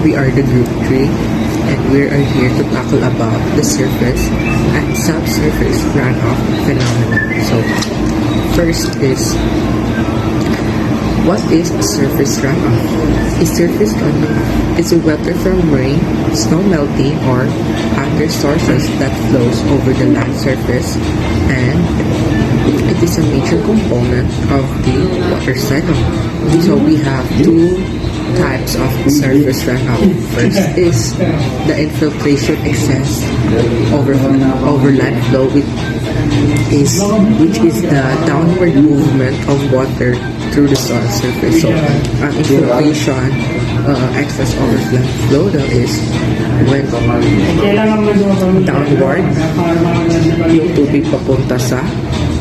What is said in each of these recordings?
We are the group 3 and we are here to tackle about the surface and subsurface runoff phenomenon. So first is, what is surface runoff? A surface runoff is water from rain, snow melting, or other sources that flows over the land surface, and it is a major component of the water cycle. So we have two types of surface runoff. First is the infiltration excess over land flow, which is the downward movement of water through the soil surface. So infiltration excess over land flow, that is when downward yung tubig papunta sa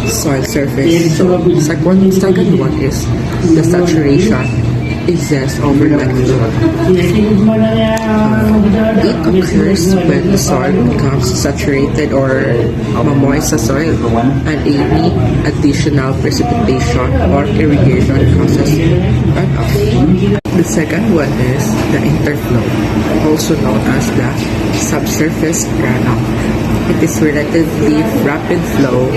soil surface. So second one is the saturation excess over land flow. It occurs when the soil becomes saturated or moist sa soil, and any additional precipitation or irrigation causes runoff. The second one is the interflow, also known as the subsurface runoff. It is relatively rapid flow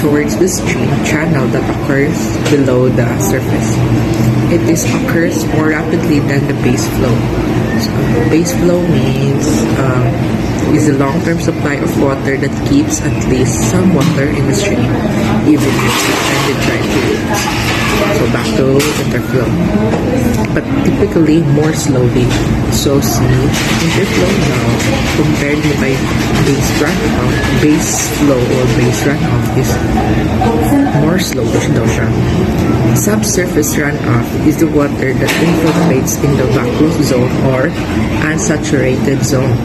towards the stream channel that occurs below the surface. It occurs more rapidly than the base flow. So, base flow means is a long-term supply of water that keeps at least some water in the stream, even if extended dry periods. So back to interflow, but typically more slowly. So see, interflow now compared with my base runoff, base flow or base runoff is more slow daw siya. Subsurface runoff is the water that infiltrates in the vacuum zone or unsaturated zone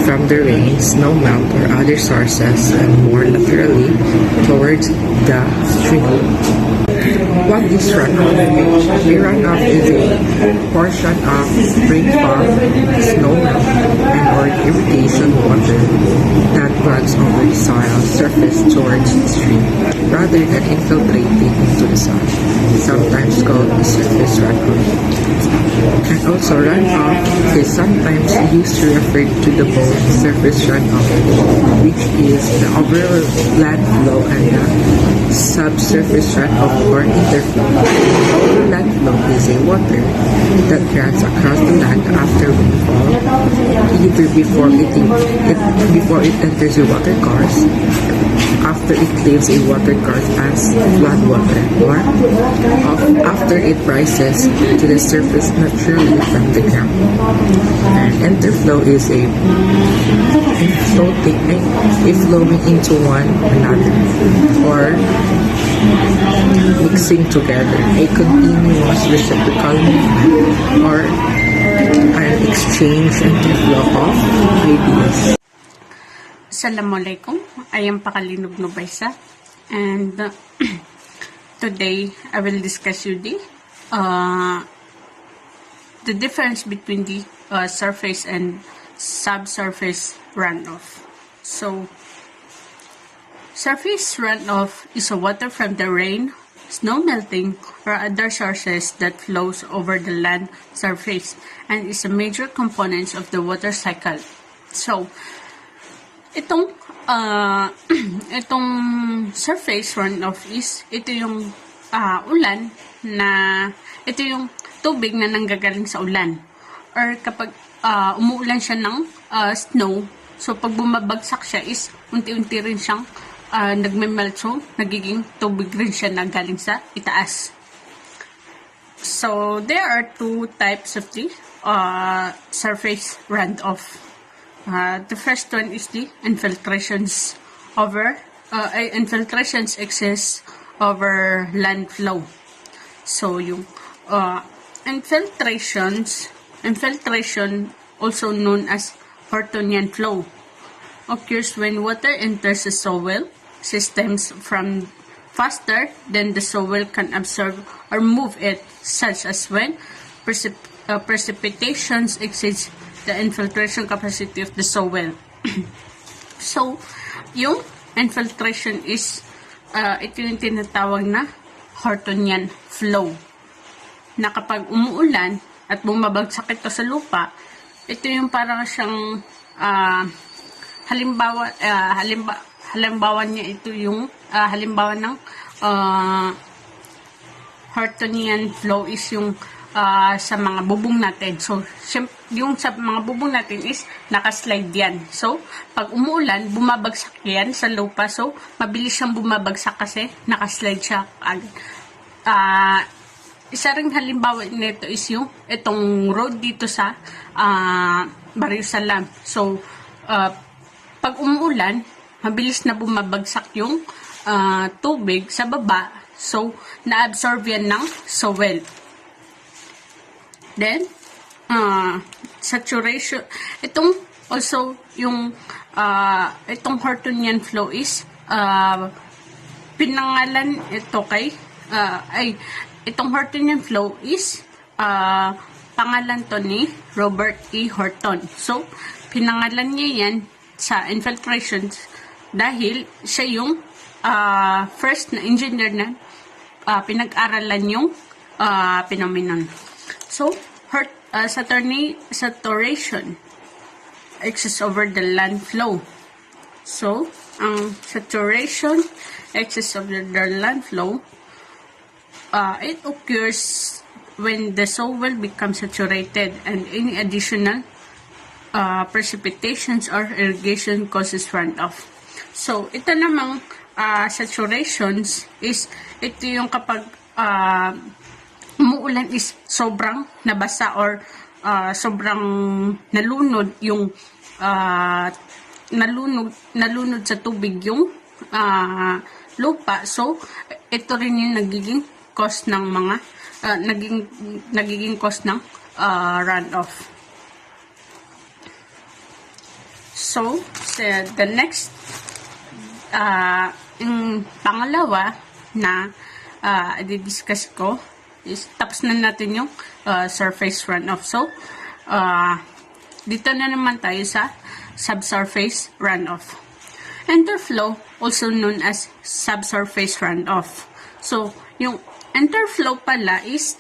from the rain, snow melt, or other sources, and more laterally towards the stream. What is runoff? A runoff is a portion of rainfall, snow melt, and or irrigation water that runs over the soil surface towards the stream rather than infiltrating into the soil, sometimes called the surface runoff. And also, runoff is sometimes used to refer to the both surface runoff, which is the overall land flow, and the subsurface runoff or interflow. Overland flow is a water that runs across the land after rainfall, either before it enters a water course, after it leaves a water course as floodwater, or after it rises to the surface naturally from the ground. And interflow is a flowing into one another, or mixing together, a continuous reciprocal movement, or an exchange and flow of ideas. Assalamualaikum, I am Pakalinog Nubaysa, and today I will discuss you the difference between the surface and subsurface runoff. So, surface runoff is a water from the rain, snow melting, or other sources that flows over the land surface and is a major component of the water cycle. So, itong surface runoff is ito yung ulan na ito yung tubig na nanggagaling sa ulan, or kapag umuulan siya ng snow, so pag bumabagsak siya is unti-unti rin siyang nagme-melt, so nagiging tubig rin siya na galing sa itaas. So there are two types of the surface runoff. The first one is the infiltrations excess over land flow. So yung infiltration, also known as Hortonian flow, occurs when water enters the soil systems from faster than the soil can absorb or move it, such as when precipitations exceeds the infiltration capacity of the soil. So, yung infiltration is ito yung tinatawag na Hortonian flow, na kapag umuulan, at bumabagsak ito sa lupa, ito yung parang siyang halimbawa niya ito yung halimbawa ng Hortonian flow is yung sa mga bubong natin. So, yung sa mga bubong natin is nakaslide yan. So, pag umuulan, bumabagsak yan sa lupa. So, mabilis siyang bumabagsak kasi nakaslide siya agad. Isa ring halimbawa nito is yung itong road dito sa Barrio Salam. So, pag umuulan, mabilis na bumabagsak yung tubig sa baba. So, na-absorb yan ng soil. Then, saturation. Itong also yung itong Hortonian flow is pinangalan ito kay itong Hortonian flow is pangalan to ni Robert E. Horton. So, pinangalan niya yan sa infiltrations dahil siya yung first na engineer na pinag-aralan yung phenomenon. So, saturation excess over the land flow. So, ang saturation excess over the land flow, it occurs when the soil becomes saturated and any additional precipitations or irrigation causes runoff. So, ito namang saturations is ito yung kapag umuulan is sobrang nabasa or sobrang nalunod yung nalunod sa tubig yung lupa. So, ito rin yung nagiging cause ng mga nagiging cause ng runoff. So, the next yung pangalawa na i-discuss ko is tapos na natin yung surface runoff. So, dito na naman tayo sa subsurface runoff. Interflow, also known as subsurface runoff. So, yung interflow pala is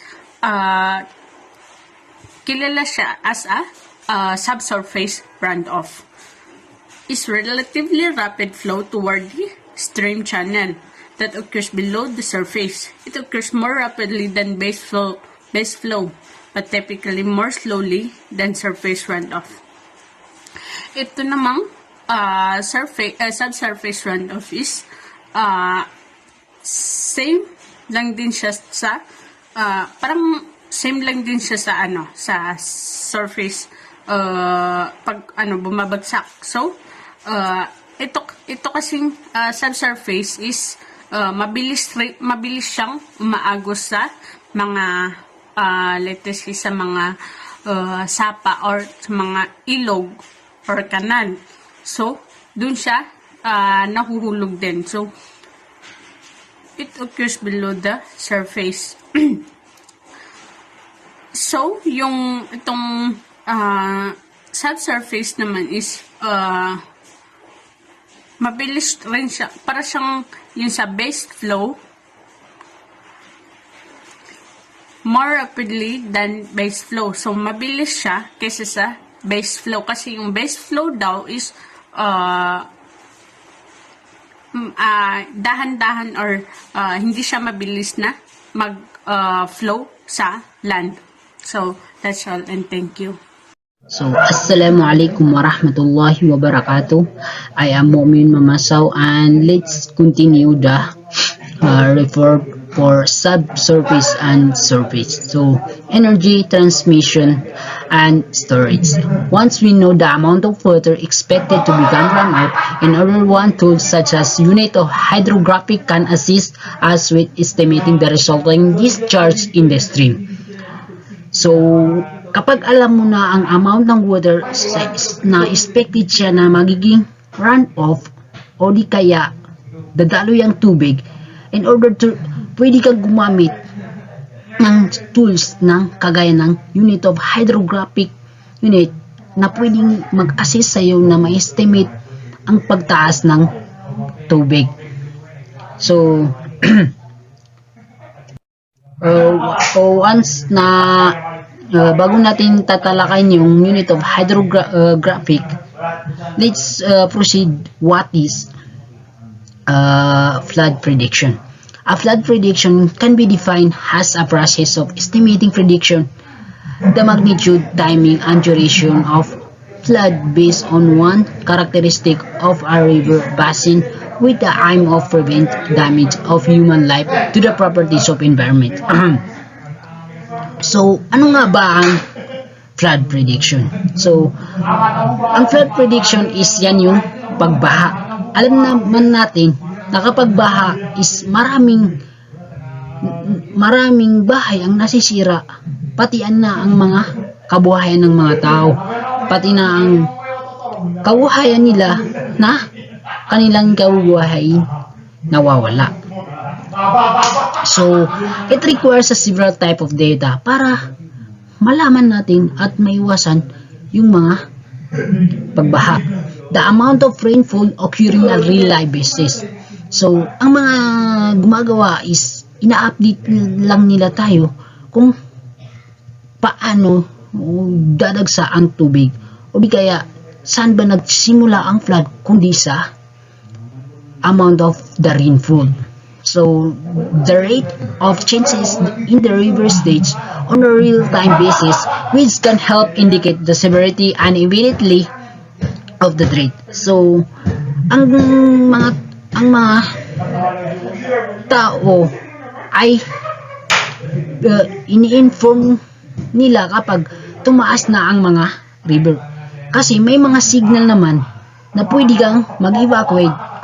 kilala siya as a subsurface runoff. Is relatively rapid flow toward the stream channel that occurs below the surface. It occurs more rapidly than base flow, but typically more slowly than surface runoff. Ito namang subsurface runoff is same lang din siya sa parang same lang din siya sa sa surface pag bumabagsak. So ito kasing subsurface is mabilis siyang umaagos sa mga let's say sa mga sapa or sa mga ilog or kanal. So dun siya nahuhulog din. So it occurs below the surface. So yung itong subsurface naman is mabilis rin siya. Para siyang yung sa base flow, more rapidly than base flow. So, mabilis siya kaysa sa base flow. Kasi yung base flow daw is dahan-dahan or hindi siya mabilis na mag-flow sa land. So, that's all and thank you. So, Assalamualaikum warahmatullahi wabarakatuh. I am Mu'min Mamasaw and let's continue the report for subsurface and surface. So, energy transmission and storage. Once we know the amount of water expected to become runoff, another one tool such as unit of hydrographic can assist us with estimating the resulting discharge in the stream. So, kapag alam mo na ang amount ng water na expected siya na magiging runoff o di kaya dadaloy ang tubig, in order to pwede kang gumamit ng tools ng kagaya ng unit of hydrographic unit na pwedeng mag-assist sa iyo na ma-estimate ang pagtaas ng tubig. So, once na bago natin tatalakayin yung unit of hydrographic, let's proceed. What is flood prediction? A flood prediction can be defined as a process of estimating prediction, the magnitude, timing, and duration of flood based on one characteristic of a river basin with the aim of prevent damage of human life to the properties of environment. So, ano nga ba ang flood prediction? So, ang flood prediction is yan yung pagbaha. Alam naman natin na kapag baha is maraming bahay ang nasisira, pati na ang mga kabuhayan ng mga tao, pati na ang kabuhayan nila na kanilang kabuhayan nawawala. So, it requires a several type of data para malaman natin at maiwasan yung mga pagbaha. The amount of rainfall occurring on a real-life basis. So, ang mga gumagawa is ina-update lang nila tayo kung paano dadagsa ang tubig o di kaya saan ba nagsimula ang flood kundi sa amount of the rainfall. So, the rate of changes in the river stage on a real-time basis which can help indicate the severity and immediately of the threat. So, ang mga tao ay ini-inform nila kapag tumaas na ang mga river. Kasi may mga signal naman na pwede kang mag-evacuate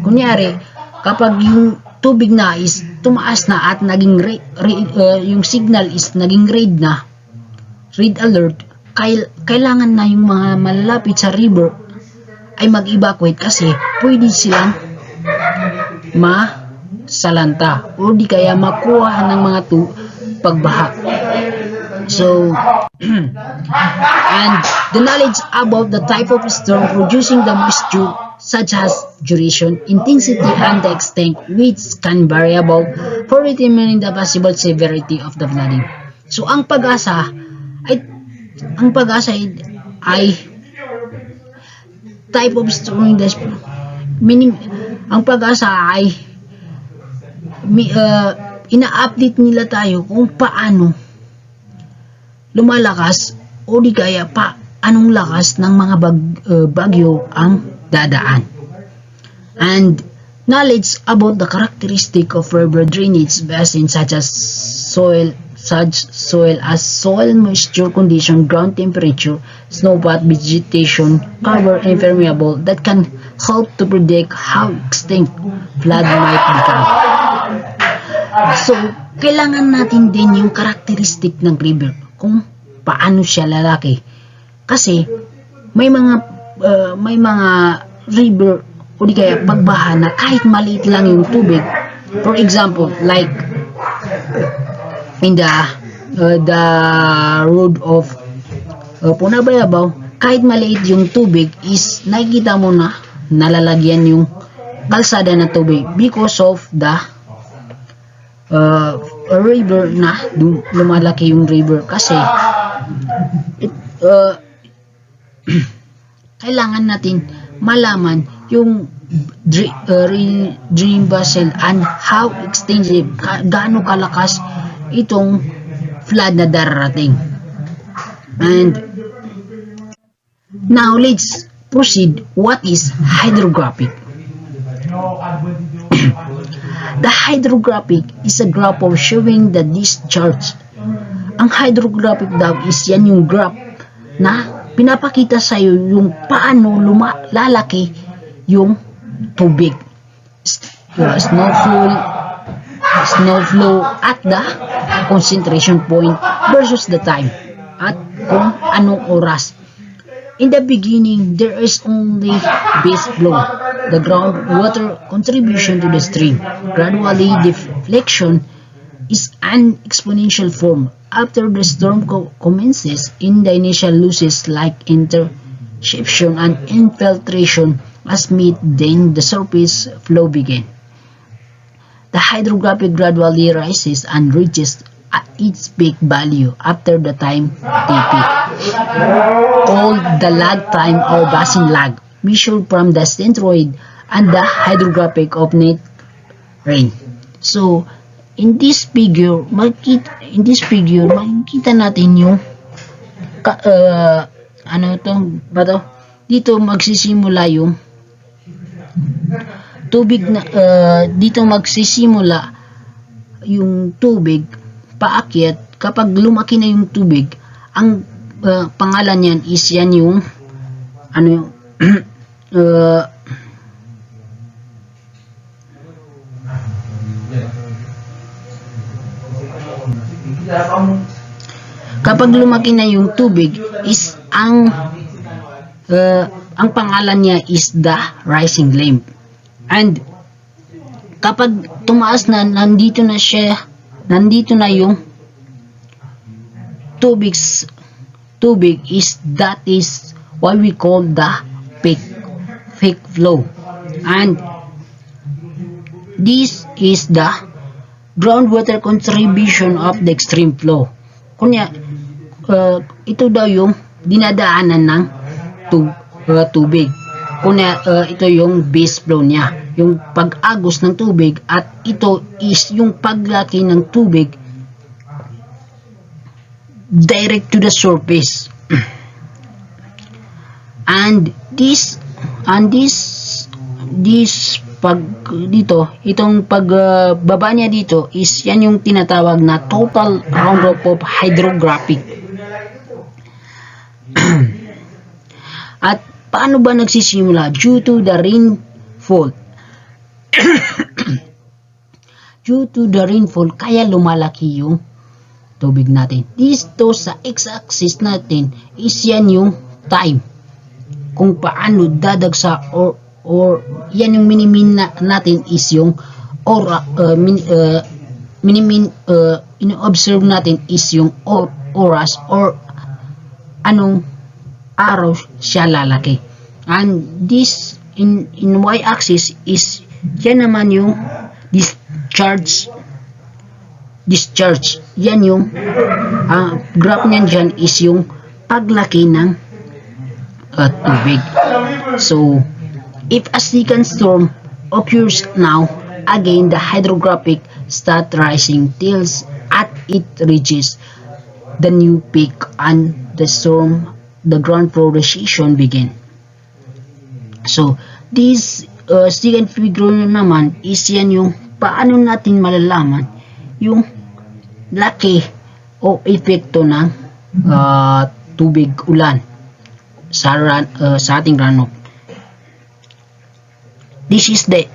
kunyari kapag yung tubig na is tumaas na at naging yung signal is naging red alert, kailangan na yung mga malalapit sa river ay mag-evacuate kasi pwede silang masalanta o di kaya makuha ng mga pagbaha. So, and the knowledge about the type of storm producing the moisture, such as duration, intensity, and the extent, which can variable for determining the possible severity of the flooding. So, ang pag-asa ay type of storm, meaning ang pag-asa ay ina-update nila tayo kung paano lumalakas o di kaya anong lakas ng mga bagyo ang dadaan. And knowledge about the characteristic of river drainage basins such as soil moisture condition, ground temperature, snowpack, vegetation, cover, and permeable that can help to predict how extinct flood might become. So, kailangan natin din yung characteristic ng river kung paano siya lalaki. Kasi may mga river o di kaya pagbaha na kahit maliit lang yung tubig. For example, like in the road of Punabayabaw, kahit maliit yung tubig is nakikita mo na nalalagyan yung kalsada na tubig because of the river na lumalaki yung river kasi kailangan natin malaman yung dream basin and how extensive, gaano kalakas itong flood na darating. And now let's proceed. What is hydrographic? The hydrographic is a graph of showing the discharge. Ang hydrographic daw is yan yung graph na pinapakita sa iyo yung paano lalaki yung tubig. Snowflow at the concentration point versus the time at kung anong oras. In the beginning, there is only base flow, the groundwater contribution to the stream. Gradually, deflection is an exponential form. After the storm commences, in the initial losses like interception and infiltration as meet, then the surface flow begin. The hydrographic gradually rises and reaches at its peak value after the time TP, called the lag time or basin lag, measured from the centroid and the hydrographic of net rain. So, in this figure, makikita natin yung dito magsisimula yung tubig na dito magsisimula yung tubig paakyat. Kapag lumaki na yung tubig, ang pangalan niyan is yan yung kapag lumaki na yung tubig is ang pangalan niya is the rising limb. And kapag tumaas na, nandito na yung tubig is that is what we call the peak flow. And this is the groundwater contribution of the extreme flow. Kunya ito daw yung dinadaanan ng tubig. Kunya ito yung base flow niya, yung pag-agos ng tubig, at ito is yung paglaki ng tubig direct to the surface. and this pag dito, itong pagbaba niya dito is yan yung tinatawag na total runoff of hydrographic. At paano ba nagsisimula? Due to the rainfall. Due to the rainfall, kaya lumalaki yung tubig natin. Dito sa x-axis natin is yan yung time, kung paano dadagsa, or yan yung minimin natin is yung ino-observe natin is yung oras or anong araw siya lalaki. And this in y-axis is yan naman yung discharge. Yan yung graph niyan dyan is yung paglaki ng tubig. So if a second storm occurs now, again the hydrographic start rising till at it reaches the new peak, and the ground flow recession begin. So this second figure naman is yan yung paano natin malalaman yung laki o epekto ng tubig ulan sa ating runoff. This is the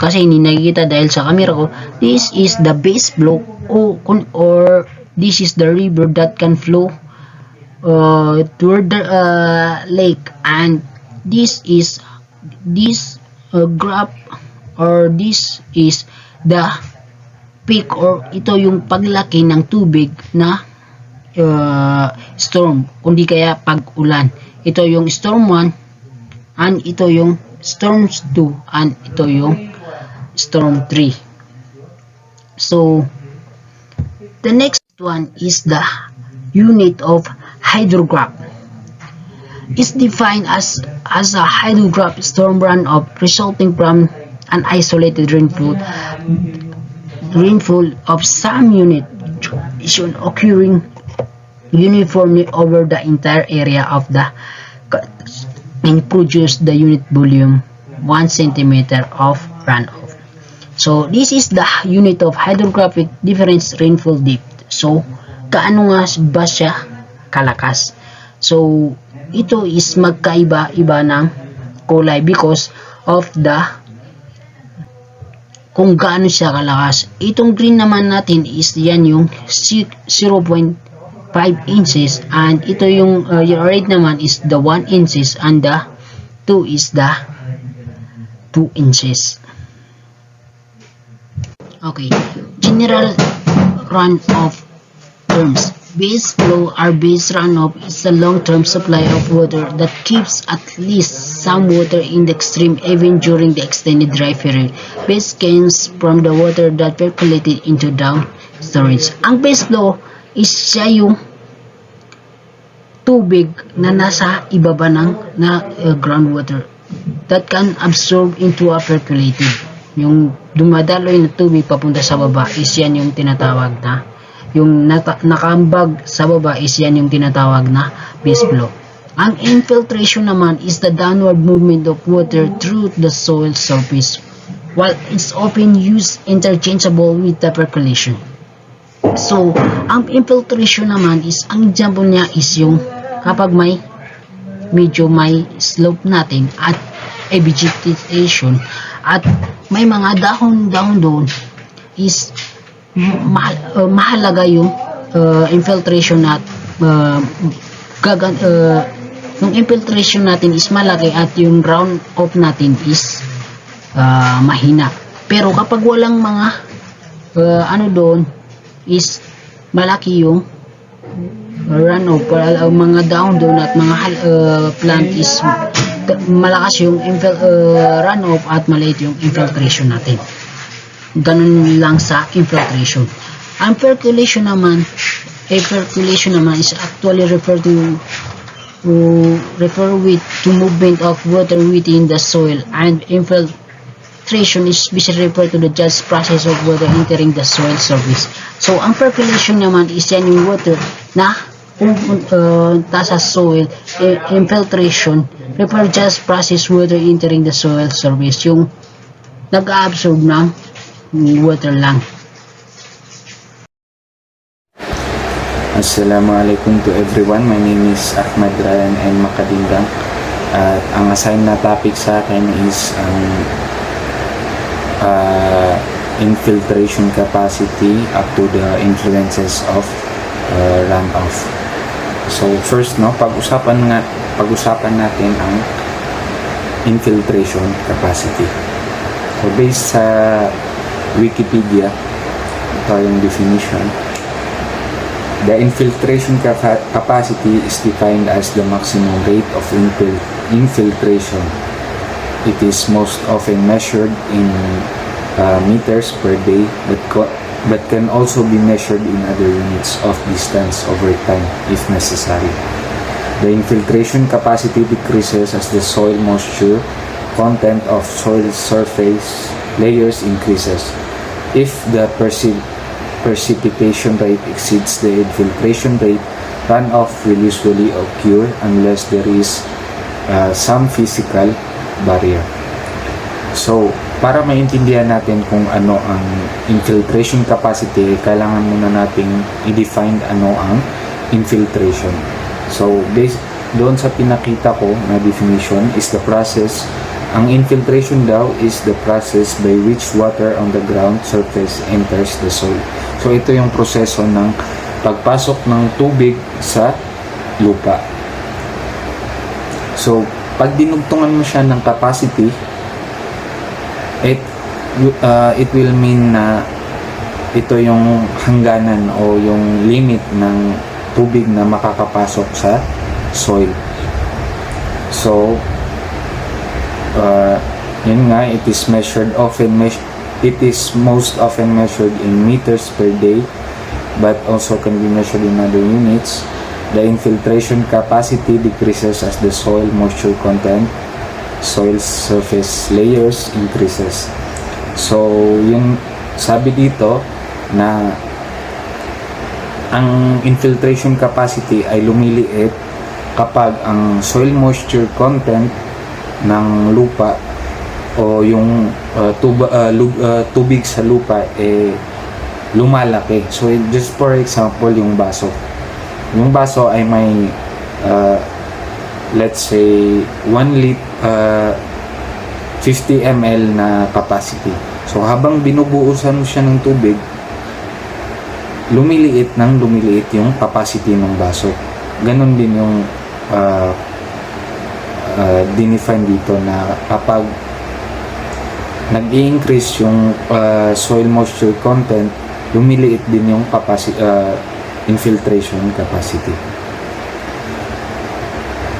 kasi hindi nakikita dahil sa camera ko. This is the base flow or this is the river that can flow toward the lake, and this graph or this is the peak, or ito yung paglaki ng tubig na storm, kundi kaya pag-ulan. Ito yung storm 1, and ito yung storms 2, and ito yung storm 3. So the next one is the unit of hydrograph. Is defined as a hydrograph storm runoff resulting from an isolated rainfall of some unit occurring uniformly over the entire area of the and produce the unit volume 1 centimeter of runoff. So this is the unit of hydrographic difference rainfall depth. So kaano nga ba siya kalakas? So ito is magkaiba-iba ng kulay because of the kung gaano siya kalakas. Itong green naman natin is yan yung 0.5 inches, and ito yung red naman is the 1 inches, and the 2 is the 2 inches. Okay, general runoff terms. Base flow or base runoff is a long-term supply of water that keeps at least some water in the stream even during the extended dry period. Base comes from the water that percolated into down storage. Ang base flow is siya yung tubig na nasa ibaba ng groundwater that can absorb into a percolated. Yung dumadaloy na tubig papunta sa baba is yan yung tinatawag na, yung nakambag sa baba is yan yung tinatawag na base flow. Ang infiltration naman is the downward movement of water through the soil surface, while it's often used interchangeable with the percolation. So, ang infiltration naman is, ang example niya is yung kapag medyo may slope natin at a vegetation at may mga dahon-dahon doon, is mahalaga yung infiltration yung infiltration natin is malaki at yung runoff natin is mahina. Pero kapag walang mga doon is malaki yung runoff, mga down doon at mga plant is malakas yung runoff at maliit yung infiltration natin. Ganun lang sa infiltration. Ang percolation naman is actually referred to movement of water within the soil, and infiltration is basically referred to the just process of water entering the soil surface. So, ang percolation naman is yan yung water na pumunta sa soil. Infiltration refer just process water entering the soil surface, yung nag-absorb ng water lang. Assalamualaikum to everyone. My name is Ahmad Ryan and Makadindang. At ang assigned na topic sa akin is ang infiltration capacity up to the influences of runoff. So first, pag-usapan natin ang infiltration capacity. So based sa Wikipedia, ito yung definition. The infiltration capacity is defined as the maximum rate of infiltration. It is most often measured in meters per day, but can also be measured in other units of distance over time if necessary. The infiltration capacity decreases as the soil moisture content of soil surface layers increases. If the precipitation rate exceeds the infiltration rate, runoff will usually occur unless there is some physical barrier. So, para maintindihan natin kung ano ang infiltration capacity, kailangan muna nating i-define ano ang infiltration. So, doon sa pinakita ko na definition is the process. Ang infiltration daw is the process by which water on the ground surface enters the soil. So, ito yung proseso ng pagpasok ng tubig sa lupa. So, pag dinugtungan mo siya ng capacity, it will mean na ito yung hangganan o yung limit ng tubig na makakapasok sa soil. So, yun nga, it is most often measured in meters per day, but also can be measured in other units. The infiltration capacity decreases as the soil moisture content, soil surface layers increases. So, yung sabi dito na ang infiltration capacity ay lumiliit kapag ang soil moisture content ng lupa o yung tubig sa lupa lumalaki. So, just for example, yung baso. Yung baso ay may let's say 50 ml na capacity. So, habang binubuusan mo siya ng tubig, lumiliit yung capacity ng baso. Ganon din yung dinefine dito na kapag nag-i-increase yung soil moisture content, lumiliit din yung infiltration capacity.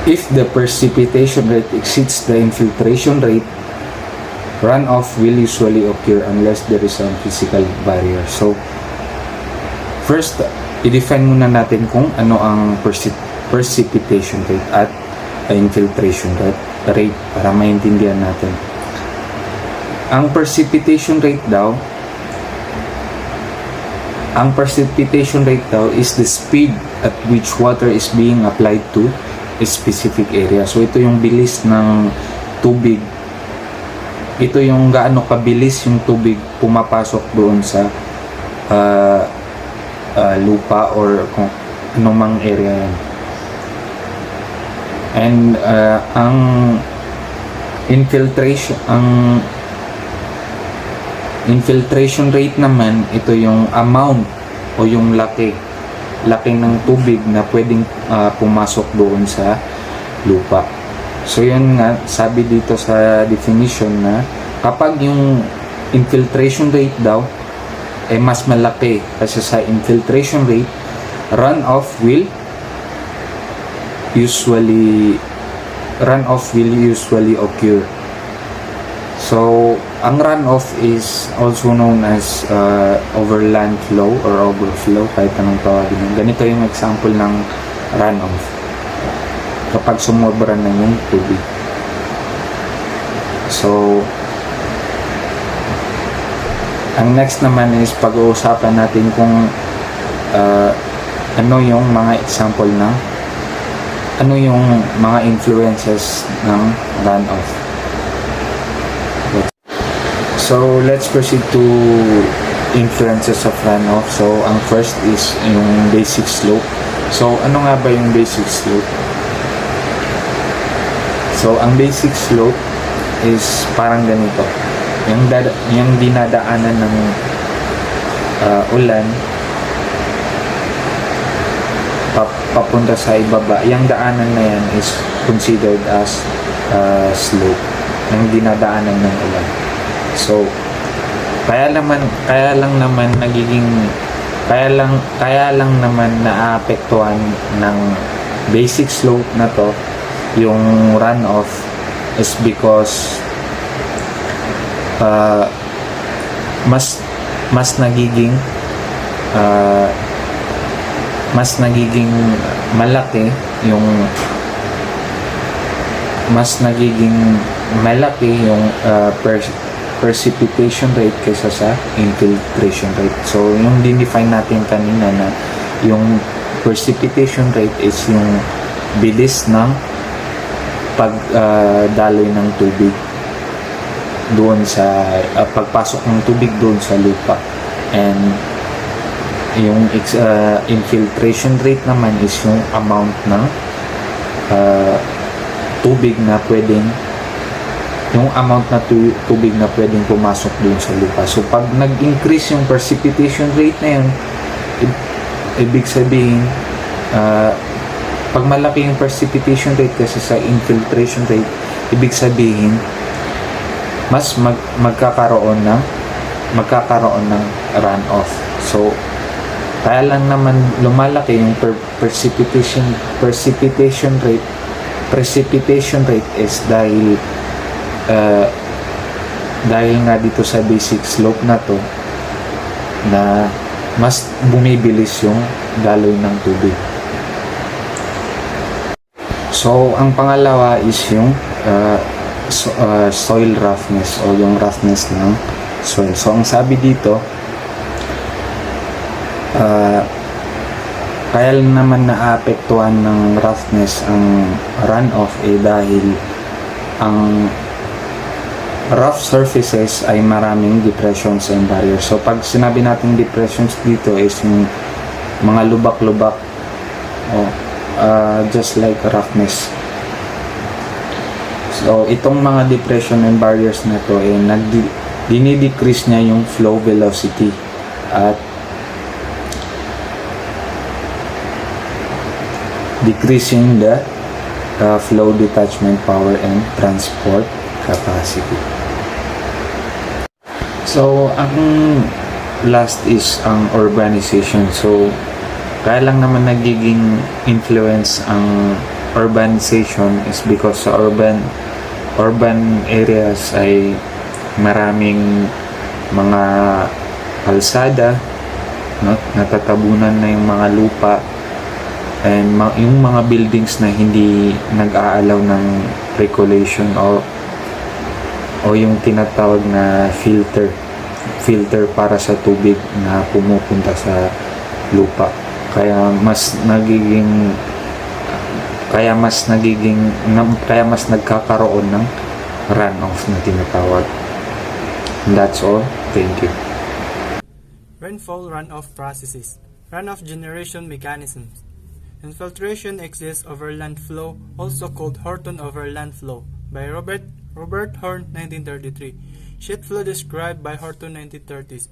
If the precipitation rate exceeds the infiltration rate, runoff will usually occur unless there is some physical barrier. So, First, i-define muna natin kung ano ang precipitation rate at infiltration rate para maintindihan natin. Ang precipitation rate daw is the speed at which water is being applied to a specific area. So ito yung bilis ng tubig. Ito yung gaano kabilis yung tubig pumapasok doon sa lupa or kung anumang area yan. And ang infiltration rate naman, ito yung amount o yung laki ng tubig na pwedeng pumasok doon sa lupa. So yun nga, sabi dito sa definition na kapag yung infiltration rate daw ay mas malaki kasi sa infiltration rate, runoff will usually occur. So ang runoff is also known as overland flow or overflow, kahit anong tawagin. Ganito yung example ng runoff kapag sumobra na yung tubig. So ang next naman is pag-uusapan natin kung ano yung mga example ng ano yung mga influences ng runoff. So let's proceed to influences of runoff. So ang first is yung basic slope. So ano nga ba yung basic slope? So ang basic slope is parang ganito. Yung dinadaanan ng ulan papunta sa ibaba, yung daanan na yan is considered as slope ng dinadaanan ng ulan. So kaya lang naman naapektuhan ng basic slope na to yung runoff is because mas nagiging malaki yung precipitation rate kaysa sa infiltration rate. So yung dinefine natin kanina na yung precipitation rate is yung bilis ng pagdaloy ng tubig doon sa pagpasok ng tubig doon sa lupa. And yung infiltration rate naman is yung amount ng tubig na pwedeng pumasok doon sa lupa. So pag nag-increase yung precipitation rate na yun, ibig sabihin pag malaki yung precipitation rate kasi sa infiltration rate, ibig sabihin mas magkakaroon ng runoff. So kaya lang naman lumalaki yung precipitation rate is dahil nga dito sa basic slope na to na mas bumibilis yung daloy ng tubig. So ang pangalawa is yung soil roughness o yung roughness ng soil. So ang sabi dito, kaya lang naman naapektuhan ng roughness ang runoff dahil ang rough surfaces ay maraming depressions and barriers. So pag sinabi natin depressions dito is yung mga lubak-lubak just like roughness. So itong mga depression and barriers na to dinidecrease niya yung flow velocity at decreasing the flow detachment power and transport capacity. So ang last is ang urbanization. So kaya lang naman nagiging influence ang urbanization is because sa urban areas ay maraming mga kalsada no? Natatabunan na yung mga lupa and yung mga buildings na hindi nag-aalaw ng regulation o yung tinatawag na filter para sa tubig na pumupunta sa lupa. Kaya mas nagkakaroon ng runoff na tinatawag. And that's all. Thank you. Rainfall runoff processes. Runoff generation mechanisms. Infiltration exists over land flow, also called Horton over land flow, by Robert Horn, 1933. Sheet flow described by Horton, 1930s.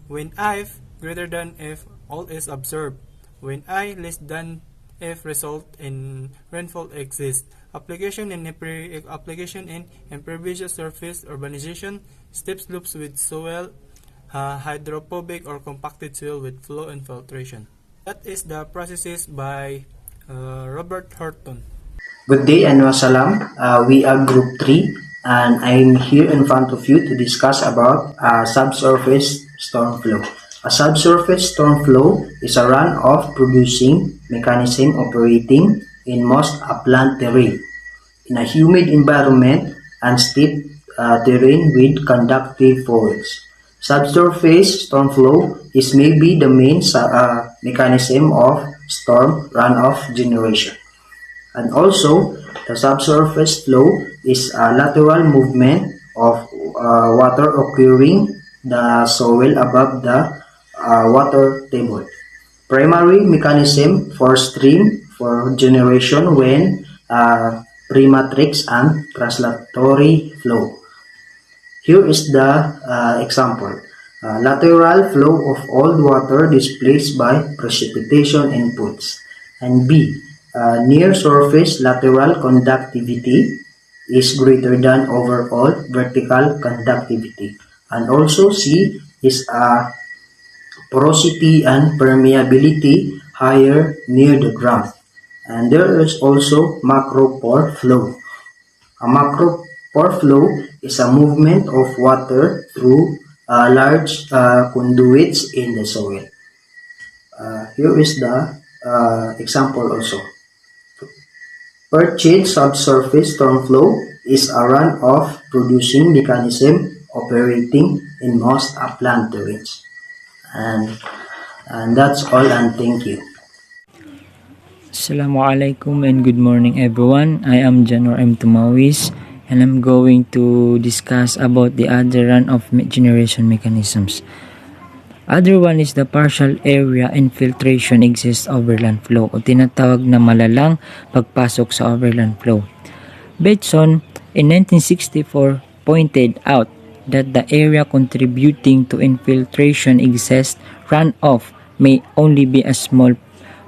When I greater than F, all is observed. When I less than F, result in rainfall exists. Application in impervious surface urbanization, steep slopes with soil, hydrophobic or compacted soil with flow infiltration. That is the processes by Robert Horton. Good day and wassalam. We are Group 3 and I'm here in front of you to discuss about subsurface storm flow. A subsurface storm flow is a runoff producing mechanism operating in most upland terrain, in a humid environment and steep terrain with conductive fluids. Subsurface storm flow is maybe the main mechanism of storm runoff generation. And also, the subsurface flow is a lateral movement of water occurring the soil above the water table. Primary mechanism for stream for generation when prematrix and translatory flow. Here is the example. Lateral flow of old water displaced by precipitation inputs. And B. Near surface lateral conductivity is greater than overall vertical conductivity. And also C is porosity and permeability higher near the ground. And there is also macropore flow. A macropore flow is a movement of water through large conduits in the soil. Here is the example also. Perchid subsurface storm flow is a runoff producing mechanism operating in most upland terrains. And that's all, and thank you. Assalamualaikum and good morning everyone. I am Janor M. Tumawis and I'm going to discuss about the other runoff generation mechanisms. Other one is the partial area infiltration exists overland flow o tinatawag na malalang pagpasok sa overland flow. Bateson in 1964 pointed out that the area contributing to infiltration excess runoff may only be a small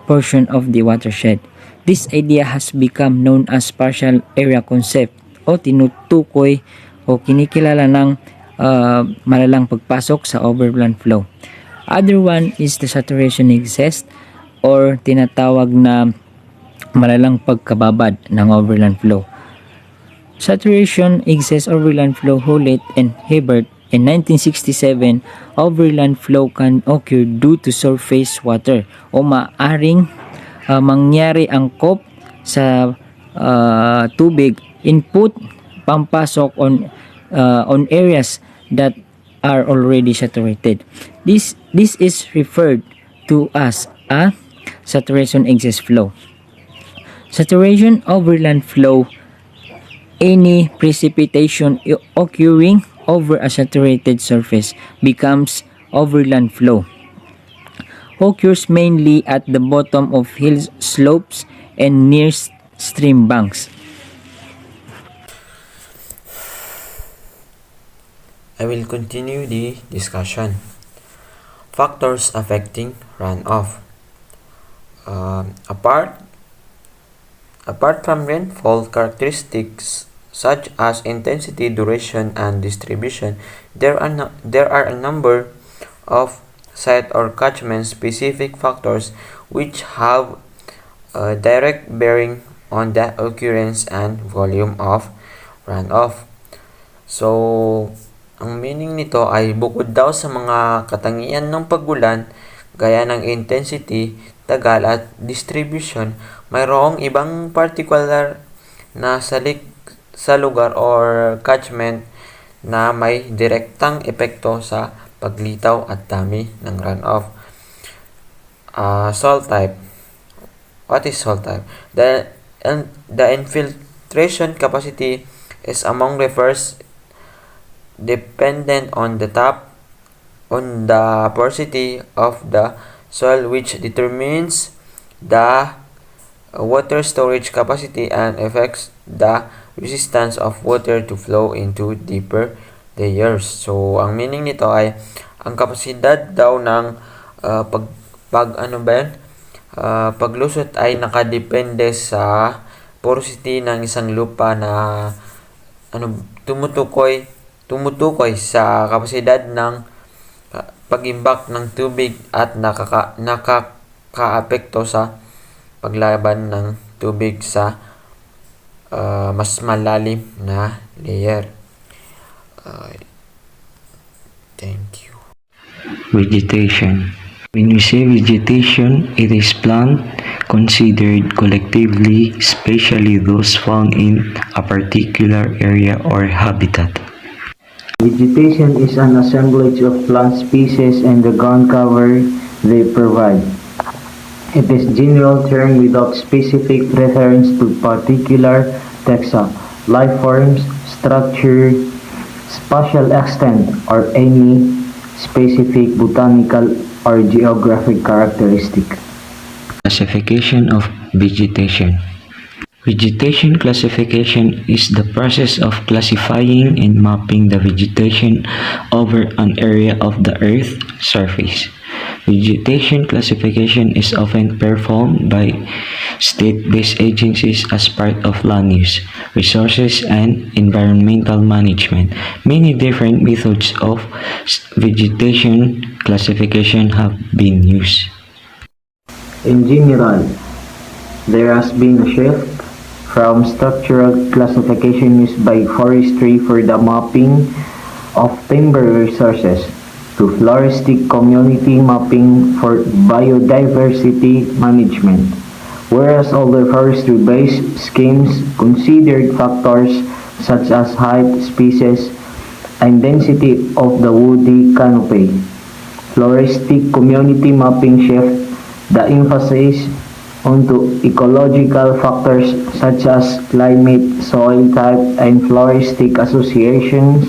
portion of the watershed. This idea has become known as partial area concept o tinutukoy o kinikilala ng malalang pagpasok sa overland flow. Other one is the saturation excess or tinatawag na malalang pagkababad ng overland flow. Saturation excess overland flow Hewlett and Hibbert in 1967, overland flow can occur due to surface water o maaring mangyari angkop sa tubig input pampasok on areas that are already saturated. This is referred to as a saturation excess flow. Saturation overland flow, any precipitation occurring over a saturated surface becomes overland flow. Occurs mainly at the bottom of hill slopes and near stream banks. I will continue the discussion. Factors affecting runoff. Apart from rainfall characteristics such as intensity, duration, and distribution, there are a number of site or catchment specific factors which have a direct bearing on the occurrence and volume of runoff. So, ang meaning nito ay bukod daw sa mga katangian ng pagulan, gaya ng intensity, tagal at distribution. Mayroong ibang particular na sa lugar or catchment na may direktang epekto sa paglitaw at dami ng runoff. Soil type. What is soil type? The infiltration capacity is among refers dependent on the porosity of the soil, which determines the water storage capacity and affects the resistance of water to flow into deeper layers. So, ang meaning nito ay ang kapasidad daw ng paglusot ay nakadepende sa porosity ng isang lupa na tumutukoy sa kapasidad ng pag-imbak ng tubig at nakakaapekto sa paglaban ng tubig sa mas malalim na layer. Thank you. Vegetation. When we say vegetation, it is plant considered collectively, especially those found in a particular area or habitat. Vegetation is an assemblage of plant species and the ground cover they provide. It is general term without specific reference to particular taxa, life forms, structure, spatial extent, or any specific botanical or geographic characteristic. Classification of vegetation. Vegetation classification is the process of classifying and mapping the vegetation over an area of the Earth's surface. Vegetation classification is often performed by state-based agencies as part of land use, resources, and environmental management. Many different methods of vegetation classification have been used. In general, there has been a shift from structural classification used by forestry for the mapping of timber resources to floristic community mapping for biodiversity management, whereas older forestry-based schemes considered factors such as height, species, and density of the woody canopy. Floristic community mapping shift the emphasis onto ecological factors such as climate, soil type, and floristic associations.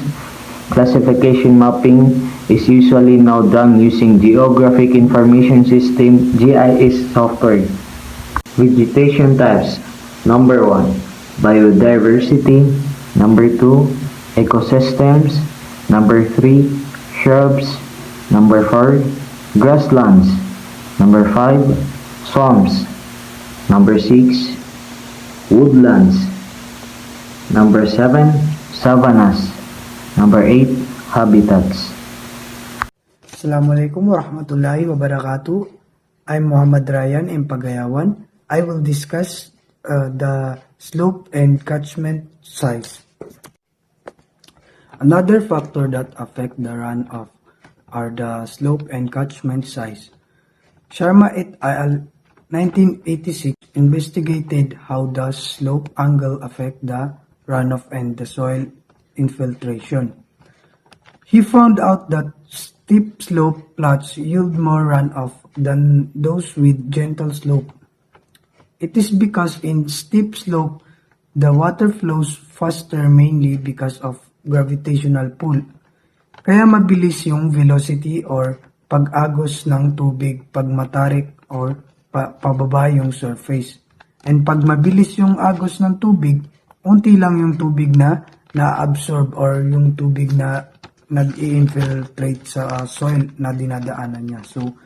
Classification mapping is usually now done using Geographic Information System (GIS) software. Vegetation types. Number 1, biodiversity. Number 2, ecosystems. Number 3, shrubs. Number 4, grasslands. Number 5, swamps. Number 6, woodlands. Number 7, savannas. Number 8, habitats. Assalamualaikum warahmatullahi wabarakatuh. I'm Muhammad Ryan M. Pagayawan. I will discuss the slope and catchment size. Another factor that affect the runoff are the slope and catchment size. Sharma et al. 1986 investigated how does slope angle affect the runoff and the soil infiltration. He found out that steep slope plots yield more runoff than those with gentle slope. It is because in steep slope, the water flows faster mainly because of gravitational pull. Kaya mabilis yung velocity or pag-agos ng tubig pag matarik or pababa yung surface. And pag mabilis yung agos ng tubig, unti lang yung tubig na na-absorb or yung tubig na nag-i-infiltrate sa soil na dinadaanan niya. So,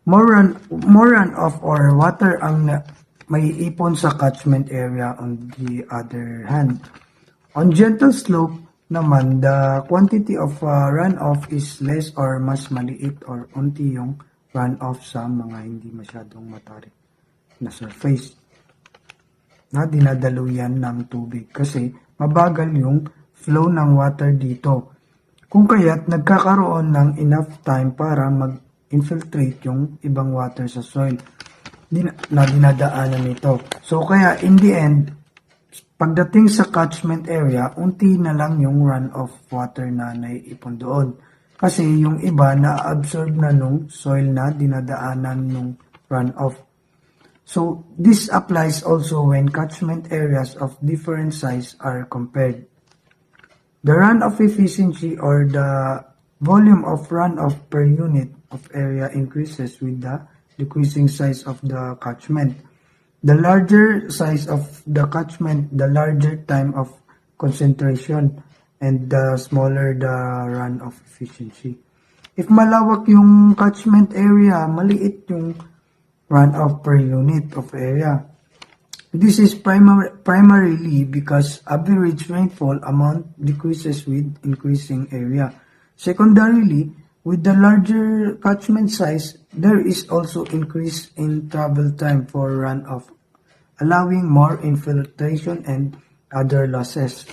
more runoff or water ang may ipon sa catchment area on the other hand. On gentle slope naman, the quantity of runoff is less or mas maliit or unti yung runoff sa mga hindi masyadong matarik na surface na dinadaluyan ng tubig kasi mabagal yung flow ng water dito. Kung kaya't nagkakaroon ng enough time para infiltrate yung ibang water sa soil na dinadaanan nito. So kaya in the end, pagdating sa catchment area, unti na lang yung runoff water na naiipon doon. Kasi yung iba na-absorb na nung soil na dinadaanan nung runoff. So this applies also when catchment areas of different size are compared. The runoff efficiency or the volume of runoff per unit of area increases with the decreasing size of the catchment. The larger size of the catchment, the larger time of concentration, and the smaller the runoff efficiency. If malawak yung catchment area, maliit yung runoff per unit of area. This is primarily because average rainfall amount decreases with increasing area. Secondarily, with the larger catchment size, there is also increase in travel time for runoff, allowing more infiltration and other losses.